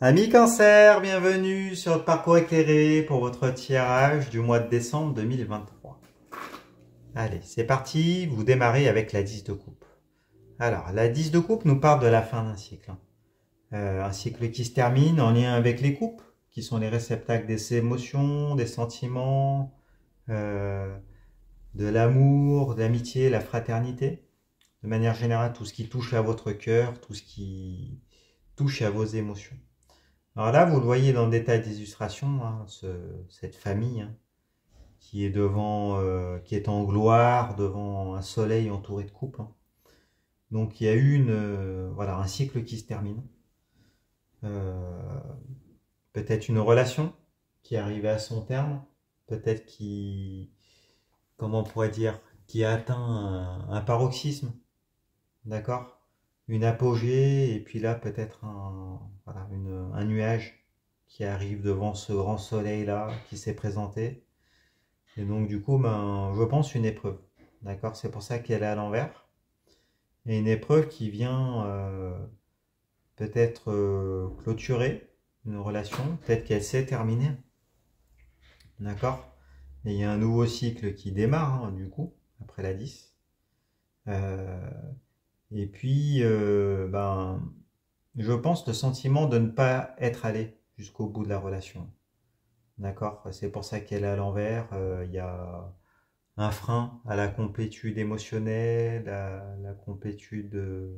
Amis Cancer, bienvenue sur le parcours éclairé pour votre tirage du mois de décembre 2023. Allez, c'est parti, vous démarrez avec la 10 de coupe. Alors, la 10 de coupe nous parle de la fin d'un cycle. Un cycle qui se termine en lien avec les coupes, qui sont les réceptacles des émotions, des sentiments, de l'amour, de l'amitié, la fraternité. De manière générale, tout ce qui touche à votre cœur, tout ce qui touche à vos émotions. Alors là, vous le voyez dans le détail des illustrations, hein, cette famille hein, qui est qui est en gloire devant un soleil entouré de coupes. Hein. Donc il y a eu voilà, un cycle qui se termine. Peut-être une relation qui est arrivée à son terme, peut-être comment on pourrait dire, qui a atteint un paroxysme, d'accord, une apogée, et puis là peut-être voilà, un nuage qui arrive devant ce grand soleil là qui s'est présenté. Et donc du coup, je pense une épreuve. D'accord, c'est pour ça qu'elle est à l'envers. Et une épreuve qui vient peut-être clôturer une relation, peut-être qu'elle s'est terminée. D'accord. Et il y a un nouveau cycle qui démarre, hein, du coup, après la 10. Et puis, je pense le sentiment de ne pas être allé jusqu'au bout de la relation. D'accord. C'est pour ça qu'elle est à l'envers. Il y a un frein à la complétude émotionnelle, à la complétude,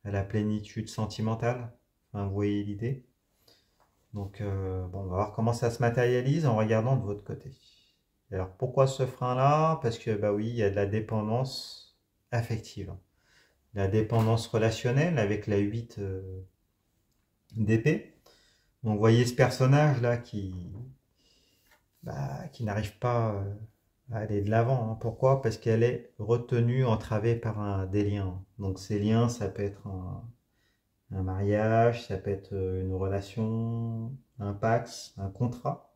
à la plénitude sentimentale. Enfin, vous voyez l'idée. Donc, bon, on va voir comment ça se matérialise en regardant de votre côté. Alors, pourquoi ce frein-là? Parce que, bah oui, il y a de la dépendance affective. La dépendance relationnelle avec la 8 d'épée. Donc, vous voyez ce personnage-là qui n'arrive pas à aller de l'avant. Hein. Pourquoi? Parce qu'elle est retenue, entravée par des liens. Donc ces liens, ça peut être un mariage, ça peut être une relation, un pax, un contrat,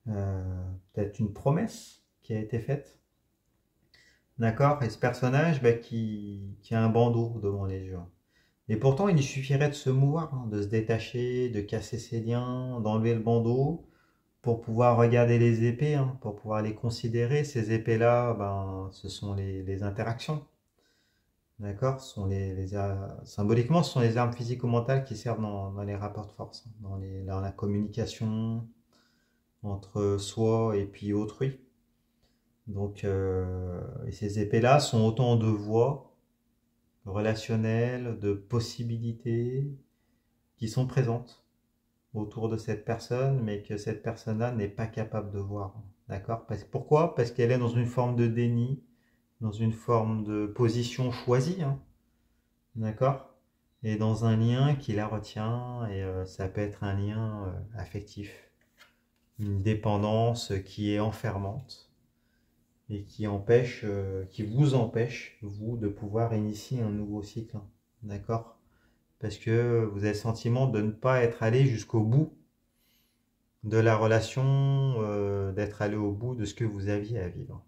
peut-être une promesse qui a été faite. D'accord? Et ce personnage qui a un bandeau devant les yeux. Et pourtant, il lui suffirait de se mouvoir, hein, de se détacher, de casser ses liens, d'enlever le bandeau, pour pouvoir regarder les épées, hein, pour pouvoir les considérer. Ces épées-là, ce sont les interactions. D'accord, symboliquement, ce sont les armes physico-mentales qui servent dans les rapports de force, hein, dans la communication entre soi et puis autrui. Donc, et ces épées-là sont autant de voies relationnelles, de possibilités qui sont présentes autour de cette personne, mais que cette personne-là n'est pas capable de voir. D'accord? Pourquoi? Parce qu'elle est dans une forme de déni, dans une forme de position choisie, hein, d'accord? Et dans un lien qui la retient, et ça peut être un lien affectif, une dépendance qui est enfermante et qui vous empêche, vous, de pouvoir initier un nouveau cycle, hein, d'accord? Parce que vous avez le sentiment de ne pas être allé jusqu'au bout de la relation, d'être allé au bout de ce que vous aviez à vivre.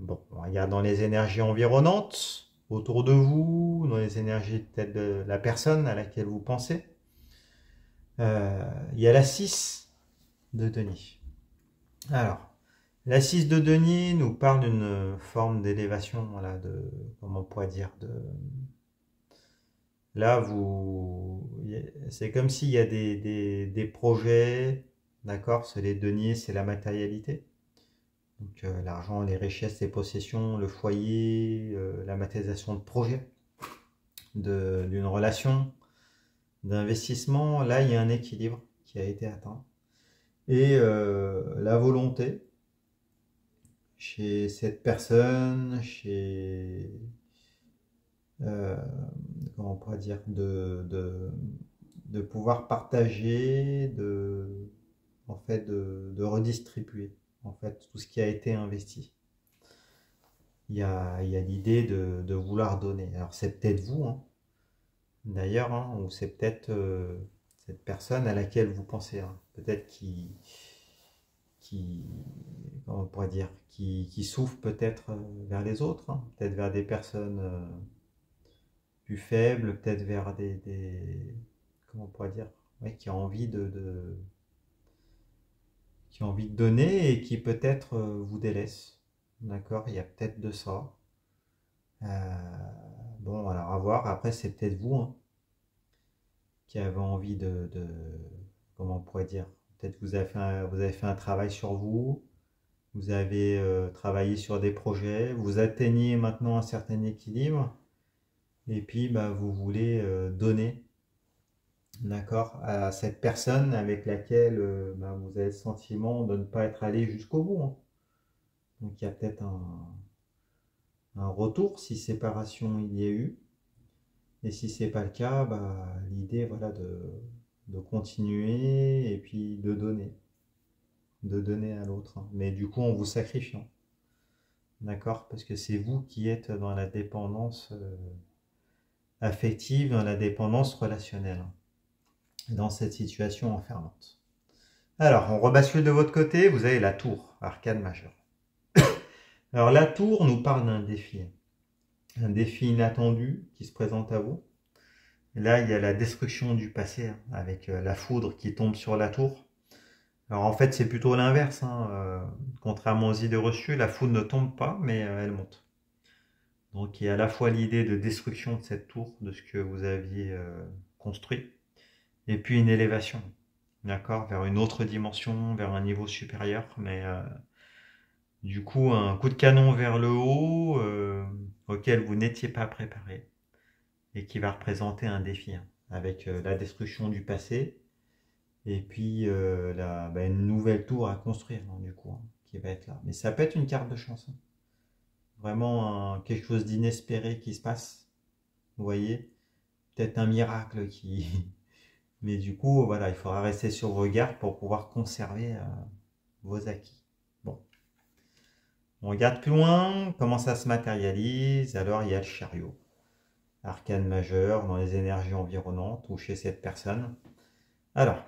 Bon, on regarde dans les énergies environnantes, autour de vous, dans les énergies peut-être de la personne à laquelle vous pensez. Il y a la 6 de denier. Alors, la 6 de denier nous parle d'une forme d'élévation, voilà, comment on pourrait dire, là, c'est comme s'il y a des projets, d'accord, c'est les deniers, c'est la matérialité. Donc l'argent, les richesses, les possessions, le foyer, la matérialisation de projets, d'une relation, d'investissement. Là, il y a un équilibre qui a été atteint. Et la volonté chez cette personne, euh, comment on pourrait dire, de pouvoir partager, en fait, de redistribuer en fait, tout ce qui a été investi. Il y a l'idée de vouloir donner. Alors c'est peut-être vous, hein, d'ailleurs, hein, ou c'est peut-être cette personne à laquelle vous pensez, hein, peut-être qui, comment on pourrait dire, qui souffre peut-être vers les autres, hein, peut-être vers des personnes plus faibles, peut-être vers comment on pourrait dire, ouais, qui a envie qui a envie de donner et qui peut-être vous délaisse. D'accord? Il y a peut-être de ça. Bon, alors à voir. Après, c'est peut-être vous, hein, qui avez envie comment on pourrait dire, peut-être vous avez fait un travail sur vous, vous avez travaillé sur des projets, vous atteignez maintenant un certain équilibre, et puis bah, vous voulez donner, d'accord, à cette personne avec laquelle bah, vous avez le sentiment de ne pas être allé jusqu'au bout, hein. Donc il y a peut-être un retour si séparation il y a eu. Et si c'est pas le cas, bah, l'idée voilà, de continuer et puis de donner à l'autre, hein. Mais du coup en vous sacrifiant, d'accord? Parce que c'est vous qui êtes dans la dépendance affective, dans la dépendance relationnelle, hein, dans cette situation enfermante. Alors, on rebascule de votre côté, vous avez la tour, arcane majeure. Alors la tour nous parle d'un défi, un défi inattendu qui se présente à vous. Et là, il y a la destruction du passé, hein, avec la foudre qui tombe sur la tour. Alors en fait, c'est plutôt l'inverse, hein. Contrairement aux idées reçues, la foudre ne tombe pas, mais elle monte. Donc il y a à la fois l'idée de destruction de cette tour, de ce que vous aviez construit, et puis une élévation, d'accord, vers une autre dimension, vers un niveau supérieur, mais du coup un coup de canon vers le haut auquel vous n'étiez pas préparé et qui va représenter un défi, hein, avec la destruction du passé et puis bah, une nouvelle tour à construire, hein, du coup, hein, qui va être là. Mais ça peut être une carte de chance, hein. Vraiment quelque chose d'inespéré qui se passe, vous voyez, peut-être un miracle qui... Mais du coup, voilà, il faudra rester sur vos gardes pour pouvoir conserver vos acquis. Bon, on regarde plus loin, comment ça se matérialise. Alors il y a le chariot, arcane majeur dans les énergies environnantes ou chez cette personne. Alors,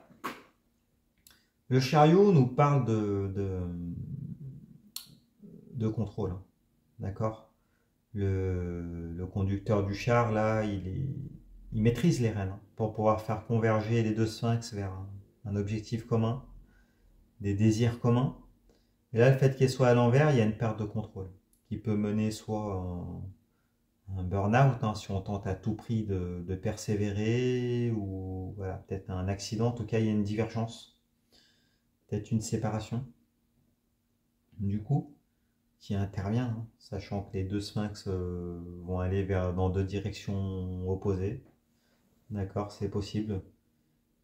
le chariot nous parle de contrôle, hein, d'accord. Le conducteur du char, là, il maîtrise les rênes, hein, pour pouvoir faire converger les deux sphinx vers un objectif commun, des désirs communs. Et là, le fait qu'il soit à l'envers, il y a une perte de contrôle qui peut mener soit un burn-out, hein, si on tente à tout prix de persévérer, ou voilà, peut-être un accident. En tout cas, il y a une divergence, peut-être une séparation, du coup, qui intervient, hein, sachant que les deux sphinx vont aller dans deux directions opposées. D'accord, c'est possible.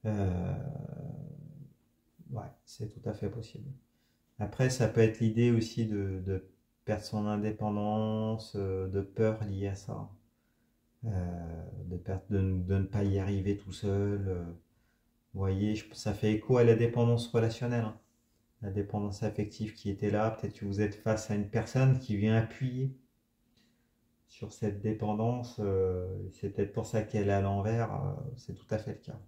Euh, ouais, c'est tout à fait possible. Après, ça peut être l'idée aussi de perdre son indépendance, de peur liée à ça, de ne pas y arriver tout seul. Vous voyez, ça fait écho à la dépendance relationnelle, hein. La dépendance affective qui était là. Peut-être que vous êtes face à une personne qui vient appuyer sur cette dépendance. C'est peut-être pour ça qu'elle est à l'envers. C'est tout à fait le cas.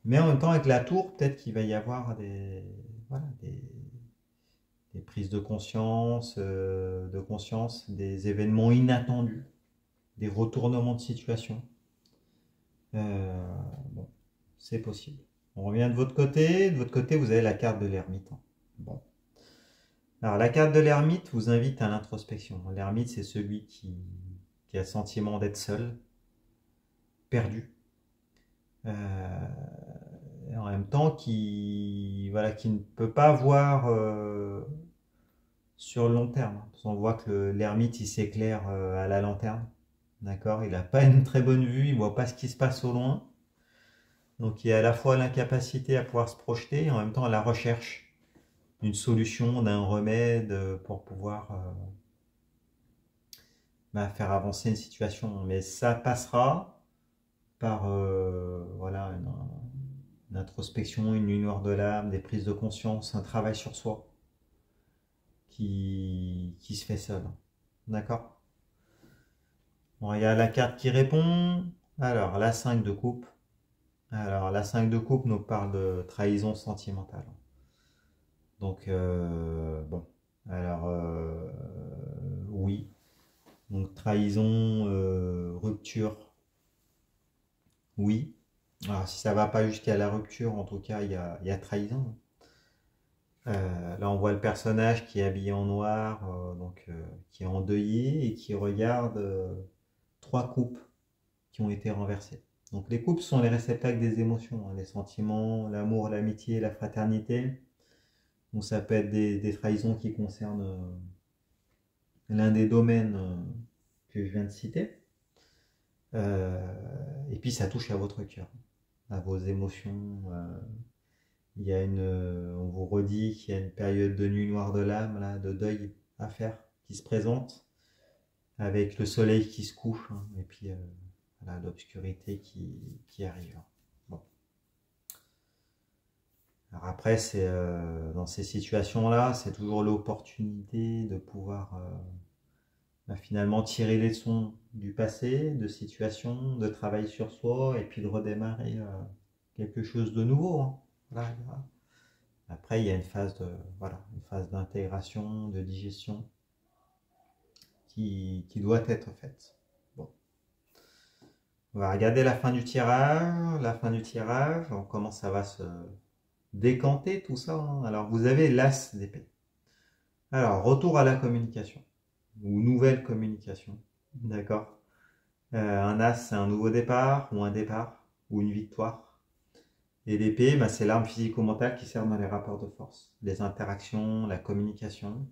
Mais en même temps, avec la tour, peut-être qu'il va y avoir voilà, des prises de conscience, des événements inattendus, des retournements de situation. Bon, c'est possible. On revient de votre côté. De votre côté, vous avez la carte de l'ermite, hein. Bon. Alors, la carte de l'ermite vous invite à l'introspection. L'ermite, c'est celui qui a le sentiment d'être seul, perdu. En même temps, voilà, qui ne peut pas voir sur le long terme. Parce qu'on voit que l'ermite, il s'éclaire à la lanterne. D'accord? Il n'a pas une très bonne vue, il ne voit pas ce qui se passe au loin. Donc il y a à la fois l'incapacité à pouvoir se projeter et en même temps la recherche d'une solution, d'un remède pour pouvoir faire avancer une situation. Mais ça passera par voilà, une introspection, une lumière de l'âme, des prises de conscience, un travail sur soi qui se fait seul. D'accord? Bon, il y a la carte qui répond. Alors, la 5 de coupe. Alors, la 5 de coupe nous parle de trahison sentimentale. Donc, bon. Alors, oui. Donc, trahison, rupture, oui. Alors, si ça va pas jusqu'à la rupture, en tout cas, il y a trahison. Là, on voit le personnage qui est habillé en noir, qui est endeuillé et qui regarde trois coupes qui ont été renversées. Donc, les coupes sont les réceptacles des émotions, hein, les sentiments, l'amour, l'amitié, la fraternité. Donc, ça peut être des trahisons qui concernent l'un des domaines que je viens de citer. Et puis, ça touche à votre cœur, à vos émotions. On vous redit qu'il y a une période de nuit noire de l'âme, là, de deuil à faire, qui se présente, avec le soleil qui se couche, hein, et puis voilà, l'obscurité qui arrive. Bon. Alors après, dans ces situations-là, c'est toujours l'opportunité de pouvoir finalement tirer les leçons du passé, de situations, de travailler sur soi, et puis de redémarrer quelque chose de nouveau. Hein. Voilà. Après, il y a une phase d'intégration, de digestion qui doit être faite. Bon. On va regarder la fin du tirage. La fin du tirage, comment ça va se décanter tout ça. Hein. Alors, vous avez l'as d'épée. Alors, retour à la communication, ou nouvelle communication. D'accord. Un as, c'est un nouveau départ, ou un départ, ou une victoire. Et l'épée, bah, c'est l'arme physico-mentale qui sert dans les rapports de force, les interactions, la communication.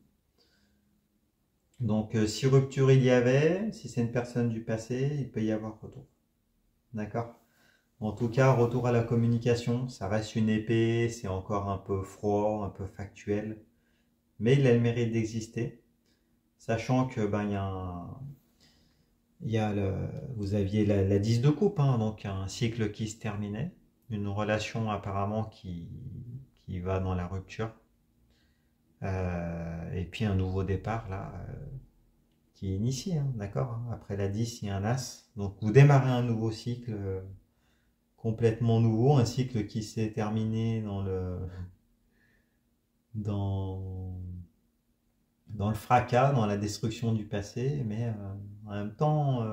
Donc, si rupture il y avait, si c'est une personne du passé, il peut y avoir retour. D'accord? En tout cas, retour à la communication, ça reste une épée, c'est encore un peu froid, un peu factuel, mais il a le mérite d'exister, sachant que vous aviez la 10 de coupe, hein, donc un cycle qui se terminait, une relation apparemment qui va dans la rupture, et puis un nouveau départ là. Qui est initié, hein, d'accord, hein. Après la 10, il y a un as. Donc vous démarrez un nouveau cycle complètement nouveau, un cycle qui s'est terminé dans, dans le fracas, dans la destruction du passé, mais en même temps,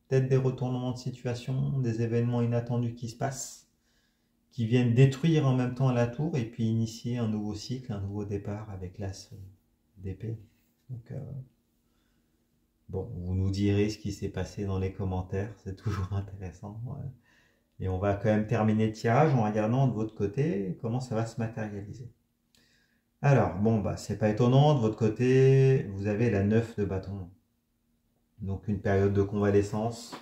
peut-être des retournements de situation, des événements inattendus qui se passent, qui viennent détruire en même temps la tour et puis initier un nouveau cycle, un nouveau départ avec l'as d'épée. Donc, bon, vous nous direz ce qui s'est passé dans les commentaires, c'est toujours intéressant. Ouais. Et on va quand même terminer le tirage en regardant de votre côté comment ça va se matérialiser. Alors, bon, bah, c'est pas étonnant, de votre côté, vous avez la 9 de bâton. Donc une période de convalescence,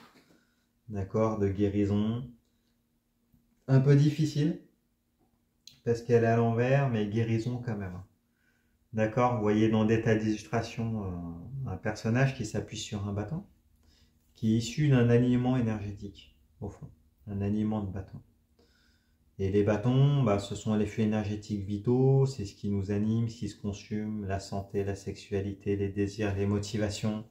d'accord, de guérison. Un peu difficile, parce qu'elle est à l'envers, mais guérison quand même. D'accord, vous voyez dans des tas d'illustrations un personnage qui s'appuie sur un bâton, qui est issu d'un alignement énergétique, au fond, un alignement de bâton. Et les bâtons, bah, ce sont les flux énergétiques vitaux, c'est ce qui nous anime, ce qui se consume, la santé, la sexualité, les désirs, les motivations,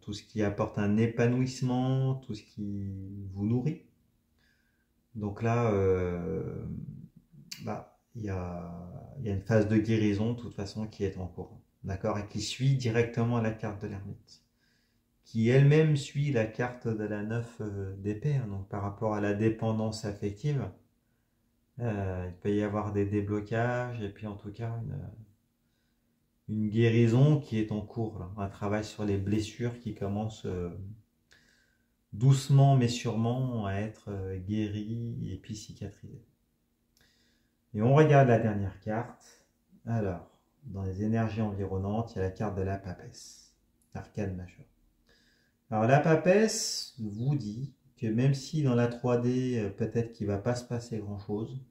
tout ce qui apporte un épanouissement, tout ce qui vous nourrit. Donc là, il y a une phase de guérison, de toute façon, qui est en cours, d'accord, et qui suit directement la carte de l'ermite, qui elle-même suit la carte de la 9 d'épée, hein, donc par rapport à la dépendance affective. Il peut y avoir des déblocages et puis en tout cas une guérison qui est en cours, là. Un travail sur les blessures qui commence doucement mais sûrement à être guéri et puis cicatrisé. Et on regarde la dernière carte. Alors, dans les énergies environnantes, il y a la carte de la papesse, arcane majeure. Alors la papesse vous dit que même si dans la 3D, peut-être qu'il ne va pas se passer grand-chose,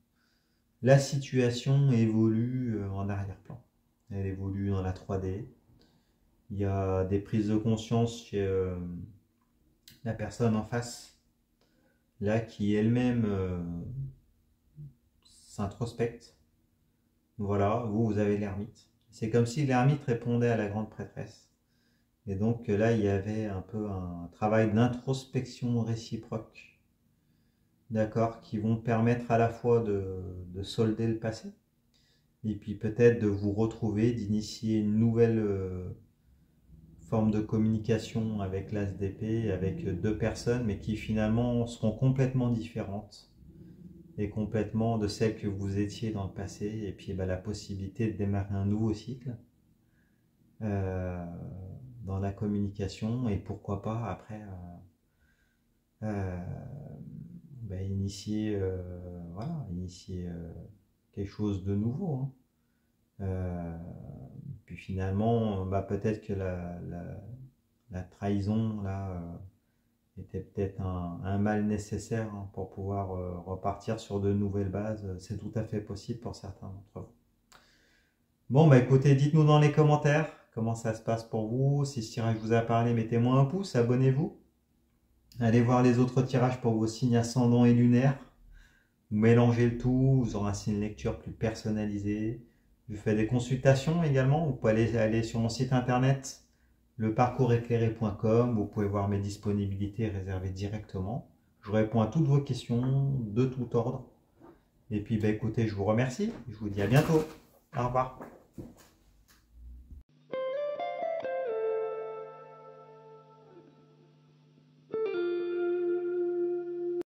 la situation évolue en arrière-plan. Elle évolue dans la 3D. Il y a des prises de conscience chez la personne en face, là qui elle-même s'introspecte. Voilà, vous avez l'ermite. C'est comme si l'ermite répondait à la grande prêtresse. Et donc là, il y avait un peu un travail d'introspection réciproque, d'accord, qui vont permettre à la fois de solder le passé, et puis peut-être de vous retrouver, d'initier une nouvelle forme de communication avec l'as d'épée, avec deux personnes, mais qui finalement seront complètement différentes et complètement de celles que vous étiez dans le passé, et puis la possibilité de démarrer un nouveau cycle dans la communication, et pourquoi pas après initier, voilà, initier quelque chose de nouveau, hein. Puis finalement, peut-être que la trahison là était peut-être un mal nécessaire, hein, pour pouvoir repartir sur de nouvelles bases. C'est tout à fait possible pour certains d'entre vous. Bon, écoutez, dites-nous dans les commentaires comment ça se passe pour vous. Si ce tirage vous a parlé, mettez-moi un pouce, abonnez-vous. Allez voir les autres tirages pour vos signes ascendants et lunaires. Vous mélangez le tout, vous aurez ainsi une lecture plus personnalisée. Je fais des consultations également. Vous pouvez aller sur mon site internet, leparcourséclairé.com. Vous pouvez voir mes disponibilités réservées directement. Je réponds à toutes vos questions de tout ordre. Et puis écoutez, je vous remercie. Je vous dis à bientôt. Au revoir.